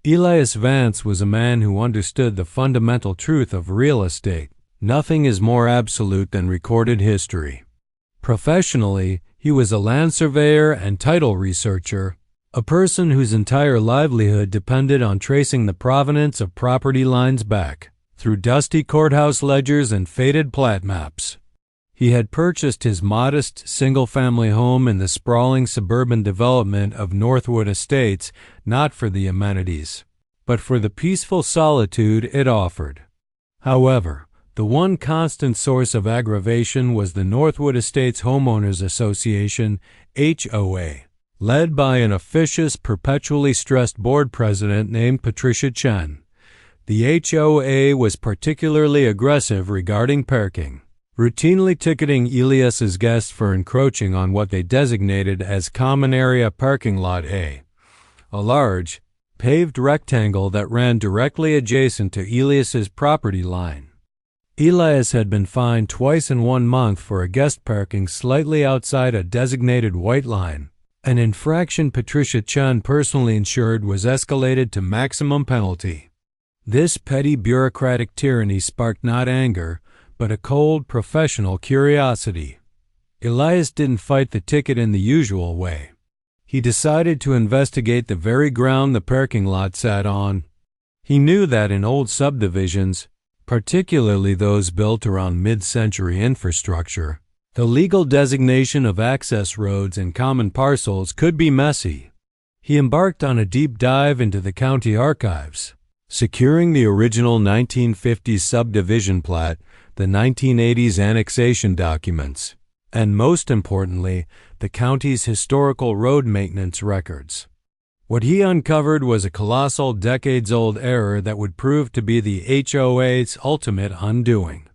Elias Vance was a man who understood the fundamental truth of real estate. Nothing is more absolute than recorded history. Professionally, he was a land surveyor and title researcher, a person whose entire livelihood depended on tracing the provenance of property lines back through dusty courthouse ledgers and faded plat maps. He had purchased his modest single-family home in the sprawling suburban development of Northwood Estates not for the amenities, but for the peaceful solitude it offered. However, the one constant source of aggravation was the Northwood Estates Homeowners Association, HOA, led by an officious, perpetually stressed board president named Patricia Chen. The HOA was particularly aggressive regarding parking, routinely ticketing Elias's guests for encroaching on what they designated as Common Area Parking Lot A, a large, paved rectangle that ran directly adjacent to Elias's property line. Elias had been fined twice in 1 month for a guest parking slightly outside a designated white line. An infraction Patricia Chen personally ensured was escalated to maximum penalty. This petty bureaucratic tyranny sparked not anger, but a cold, professional curiosity. Elias didn't fight the ticket in the usual way. He decided to investigate the very ground the parking lot sat on. He knew that in old subdivisions, particularly those built around mid-century infrastructure, the legal designation of access roads and common parcels could be messy. He embarked on a deep dive into the county archives, securing the original 1950s subdivision plat, the 1980s annexation documents, and most importantly, the county's historical road maintenance records. What he uncovered was a colossal decades-old error that would prove to be the HOA's ultimate undoing.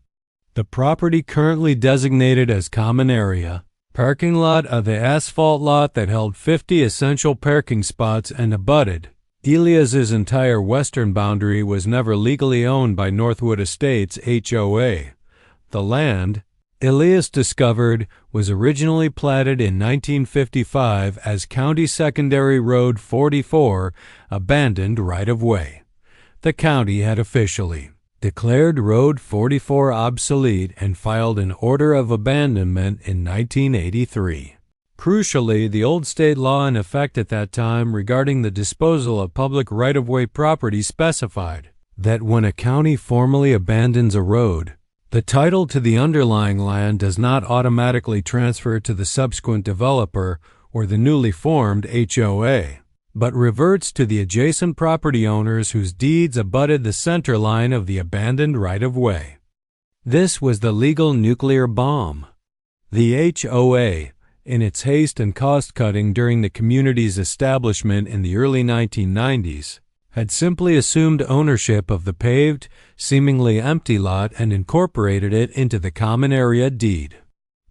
The property currently designated as Common Area Parking Lot of the asphalt lot that held 50 essential parking spots and abutted. Elias's entire western boundary was never legally owned by Northwood Estates HOA. The land, Elias discovered, was originally platted in 1955 as County Secondary Road 44, abandoned right-of-way. The county had officially declared Road 44 obsolete and filed an Order of Abandonment in 1983. Crucially, the old state law in effect at that time regarding the disposal of public right-of-way property specified that when a county formally abandons a road, the title to the underlying land does not automatically transfer to the subsequent developer or the newly formed HOA, but reverts to the adjacent property owners whose deeds abutted the center line of the abandoned right-of-way. This was the legal nuclear bomb. The HOA, in its haste and cost-cutting during the community's establishment in the early 1990s, had simply assumed ownership of the paved, seemingly empty lot and incorporated it into the common area deed.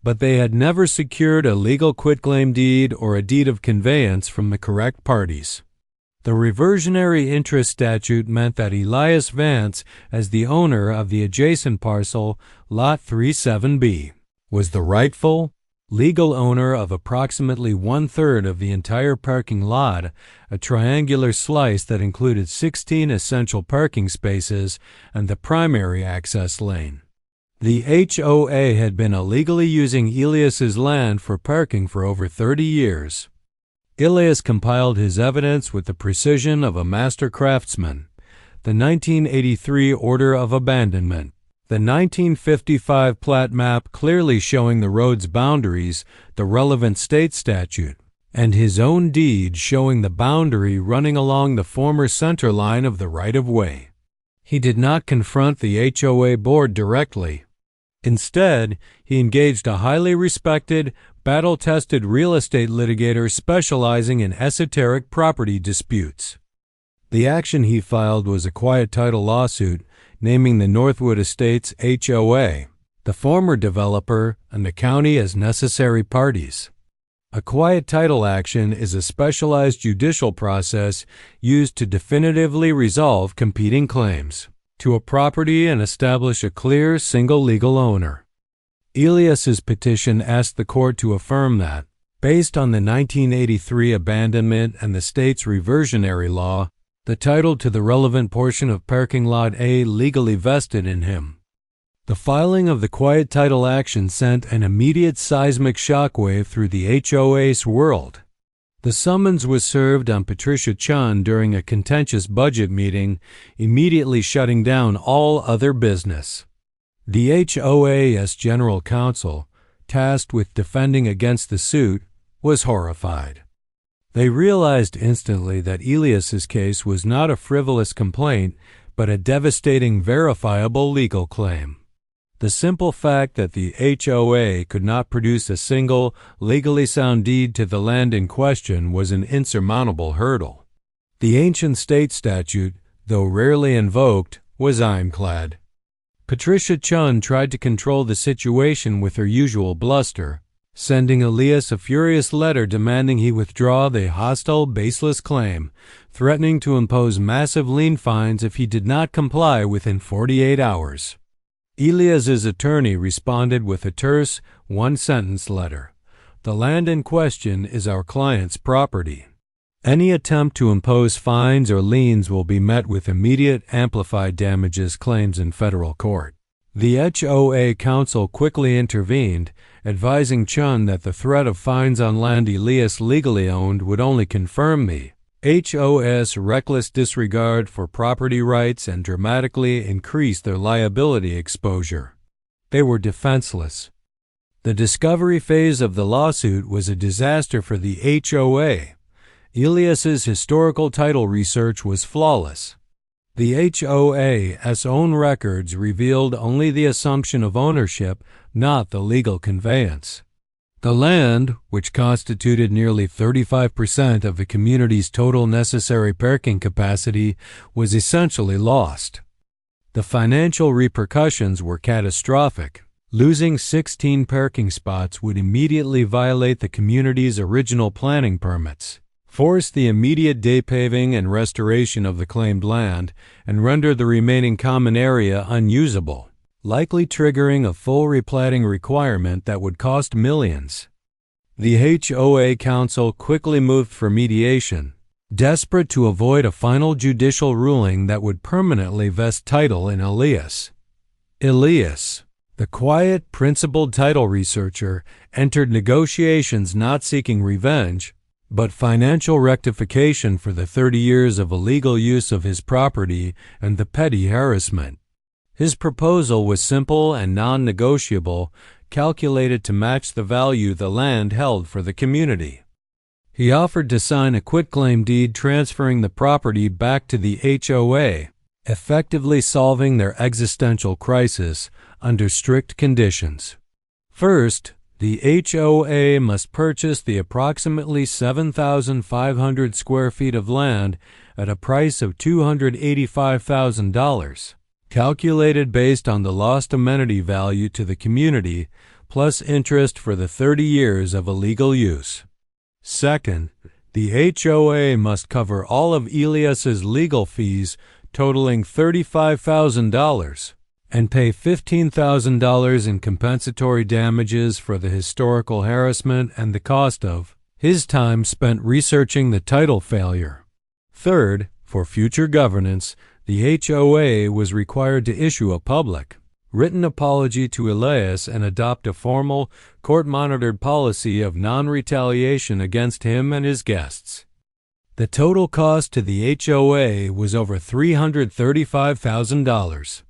But they had never secured a legal quitclaim deed or a deed of conveyance from the correct parties. The reversionary interest statute meant that Elias Vance, as the owner of the adjacent parcel, Lot 37B, was the rightful, legal owner of approximately 1/3 of the entire parking lot, a triangular slice that included 16 essential parking spaces and the primary access lane. The HOA had been illegally using Elias's land for parking for over 30 years. Elias compiled his evidence with the precision of a master craftsman. The 1983 Order of Abandonment, the 1955 plat map clearly showing the road's boundaries, the relevant state statute, and his own deed showing the boundary running along the former center line of the right-of-way. He did not confront the HOA board directly. Instead, he engaged a highly respected, battle-tested real estate litigator specializing in esoteric property disputes. The action he filed was a quiet title lawsuit naming the Northwood Estates HOA, the former developer, and the county as necessary parties. A quiet title action is a specialized judicial process used to definitively resolve competing claims to a property and establish a clear, single legal owner. Elias's petition asked the court to affirm that, based on the 1983 abandonment and the state's reversionary law, The title to the relevant portion of parking lot A legally vested in him. The filing of the quiet title action sent an immediate seismic shockwave through the HOA's world. The summons was served on Patricia Chen during a contentious budget meeting, immediately shutting down all other business. The HOA's general counsel, tasked with defending against the suit, was horrified. They realized instantly that Elias's case was not a frivolous complaint, but a devastating, verifiable legal claim. The simple fact that the HOA could not produce a single, legally sound deed to the land in question was an insurmountable hurdle. The ancient state statute, though rarely invoked, was ironclad. Patricia Chen tried to control the situation with her usual bluster, sending Elias a furious letter demanding he withdraw the hostile, baseless claim, threatening to impose massive lien fines if he did not comply within 48 hours. Elias's attorney responded with a terse, one-sentence letter. "The land in question is our client's property. Any attempt to impose fines or liens will be met with immediate amplified damages claims in federal court." The HOA counsel quickly intervened, advising Chen that the threat of fines on land Elias legally owned would only confirm the HOA's reckless disregard for property rights and dramatically increase their liability exposure. They were defenseless. The discovery phase of the lawsuit was a disaster for the HOA. Elias's historical title research was flawless. The HOA's own records revealed only the assumption of ownership, not the legal conveyance. The land, which constituted nearly 35% of the community's total necessary parking capacity, was essentially lost. The financial repercussions were catastrophic. Losing 16 parking spots would immediately violate the community's original planning permits, force the immediate day paving and restoration of the claimed land, and render the remaining common area unusable, likely triggering a full replatting requirement that would cost millions. The HOA council quickly moved for mediation, desperate to avoid a final judicial ruling that would permanently vest title in Elias. Elias, the quiet, principled title researcher, entered negotiations not seeking revenge, but financial rectification for the 30 years of illegal use of his property and the petty harassment. His proposal was simple and non-negotiable, calculated to match the value the land held for the community. He offered to sign a quitclaim deed transferring the property back to the HOA, effectively solving their existential crisis under strict conditions. First, the HOA must purchase the approximately 7,500 square feet of land at a price of $285,000, calculated based on the lost amenity value to the community, plus interest for the 30 years of illegal use. Second, the HOA must cover all of Elias's legal fees totaling $35,000, and pay $15,000 in compensatory damages for the historical harassment and the cost of his time spent researching the title failure. Third, for future governance, the HOA was required to issue a public, written apology to Elias and adopt a formal, court-monitored policy of non-retaliation against him and his guests. The total cost to the HOA was over $335,000.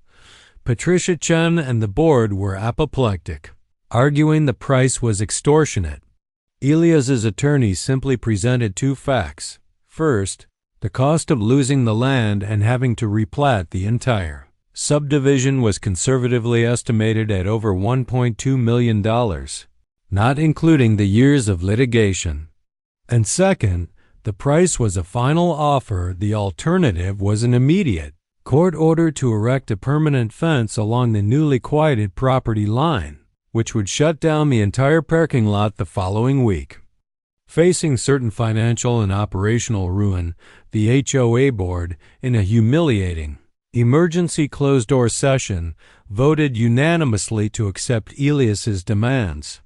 Patricia Chen and the board were apoplectic, arguing the price was extortionate. Elias's attorney simply presented two facts. First, the cost of losing the land and having to replat the entire subdivision was conservatively estimated at over $1.2 million, not including the years of litigation. And second, the price was a final offer. The alternative was an immediate court order to erect a permanent fence along the newly quieted property line, which would shut down the entire parking lot the following week. Facing certain financial and operational ruin, the HOA board, in a humiliating, emergency closed-door session, voted unanimously to accept Elias's demands.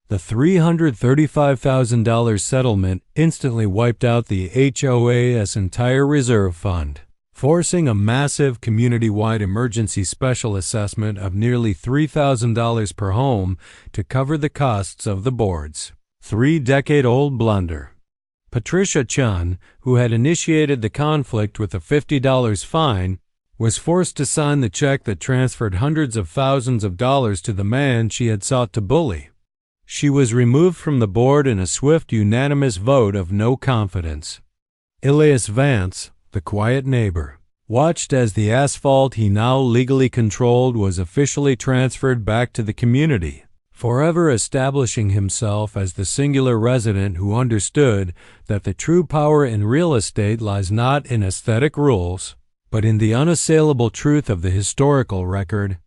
The $335,000 settlement instantly wiped out the HOA's entire reserve fund, forcing a massive community-wide emergency special assessment of nearly $3,000 per home to cover the costs of the boards. 3-decade-old blunder. Patricia Chen, who had initiated the conflict with a $50 fine, was forced to sign the check that transferred hundreds of thousands of dollars to the man she had sought to bully. She was removed from the board in a swift, unanimous vote of no confidence. Elias Vance, the quiet neighbor, watched as the asphalt he now legally controlled was officially transferred back to the community, forever establishing himself as the singular resident who understood that the true power in real estate lies not in aesthetic rules, but in the unassailable truth of the historical record